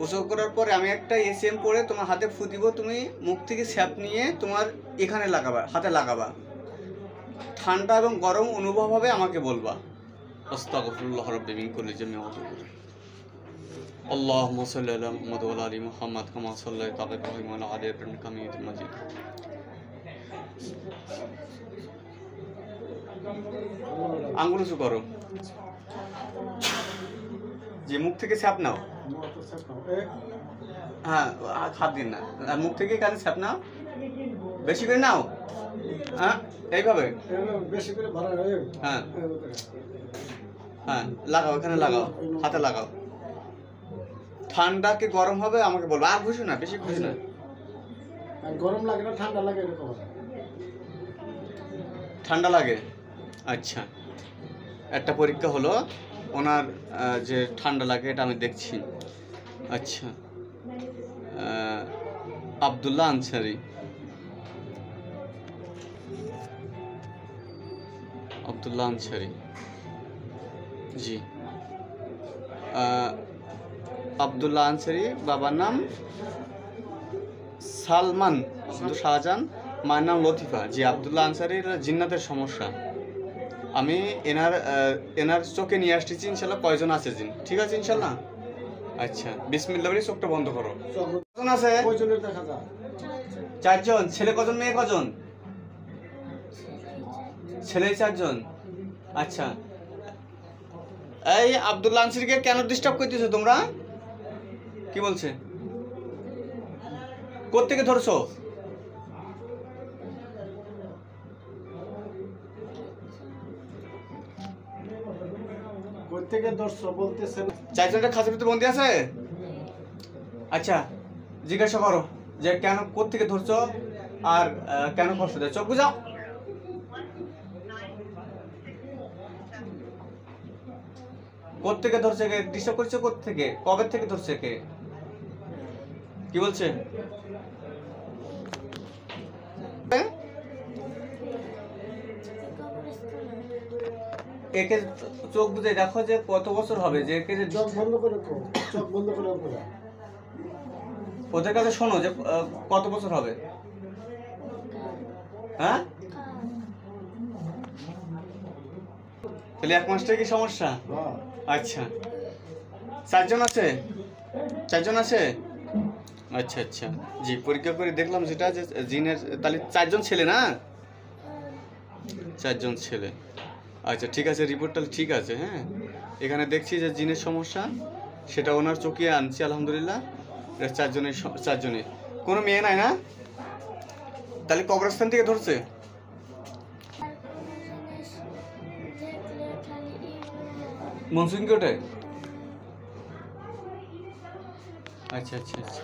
উঁচু করার পরে আমি একটা এসএম পরে তোমার হাতে ফু দিব, তুমি মুখ থেকে স্যাপ নিয়ে তোমার এখানে লাগাবা, হাতে লাগাবা। ঠান্ডা এবং গরম অনুভব হবে, আমাকে বলবা। আস্তাগফিরুল্লাহ রাব্বি মিন কুল্লি জামিন ওয়া আতুবু ইলাইহি। আল্লাহুম্মা সাল্লি আলা মুহাম্মাদ ওয়া আলা আলি মুহাম্মাদ কামা সাল্লাইতা আলা ইব্রাহিম ওয়া আলা আলি ইব্রাহিম ইন্নাকা হামিদুম মাজিদ। আঙ্গুল উঁচু করো, যে মুখ থেকে স্যাপ নাও। হ্যাঁ, হাত দিন না, মুখ থেকে কানে স্যাপ নাও, বেশি করে নাও। হ্যাঁ, এইভাবে বেশি করে ভরা। হ্যাঁ হ্যাঁ, লাগাও, এখানে লাগাও, হাতে লাগাও। ঠান্ডা কি গরম হবে আমাকে বলবো, আর ঘুষো না, বেশি ঘুষো না। গরম লাগে না ঠান্ডা লাগে এরকম? ঠান্ডা লাগে। আচ্ছা, একটা পরীক্ষা হলো ওনার যে ঠান্ডা লাগে এটা আমি দেখছি। আচ্ছা, আব্দুল্লাহ আনসারি, আব্দুল্লাহ আনসারি, জি আব্দুল্লাহ আনসারি, বাবার নাম সালমান, শুধু শাহজাহান, মায়ের নাম লতিফা। জি, আব্দুল্লাহ আনসারির জিন্নাতের সমস্যা। আমি এনার চোখে নিয়ে আসতেছি, ইনশাল্লাহ কয়জন আছে জিন, ঠিক আছে ইনশাল্লাহ। আচ্ছা, বিসমিল্লাহ বলে চোখটা বন্ধ করো। কজন আছে? চারজন। ছেলে কজন, মেয়ে কজন? ছেলে চারজন। আচ্ছা, এই আব্দুল্লাহ আনসারিকে কেন ডিস্টার্ব করতেছো তোমরা? কি বলছে? কোত্থেকে ধরছো? চারজনটা খাঁচার ভিতরে বন্দি আছে। আচ্ছা, জিজ্ঞাসা করো যে কেন, কোত্থেকে ধরছো আর কেন কষ্ট দেয়। চোখ বুঝাও। কোত্থেকে ধরছে, কে ডিস্টার্ব করছে, কোত্থেকে, কবে থেকে ধরছে, কে কি বলছে? একে চোখ বুঝে দেখো যে কত বছর হবে, যে একে যে চোখ বন্ধ করে, চোখ বন্ধ করে ওদের কাছে শোনো যে কত বছর হবে। হ্যাঁ, তাহলে 1 মাসটাই কি সমস্যা? আচ্ছা, চারজন আছে, চারজন আছে। আচ্ছা আচ্ছা, জি পরীক্ষা করে দেখলাম যেটা যে জিনের, তাহলে চারজন ছেলে না, চারজন ছেলে। আচ্ছা ঠিক আছে, রিপোর্ট তাহলে ঠিক আছে। হ্যাঁ, এখানে দেখছি যে জিনের সমস্যা, সেটা ওনার চোখে আনছি আলহামদুলিল্লাহ। এটা চারজনে, কোনো মেয়ে নাই না? তাহলে কবরস্থান থেকে ধরছে। মনসুন কি ওটাই? আচ্ছা আচ্ছা আচ্ছা।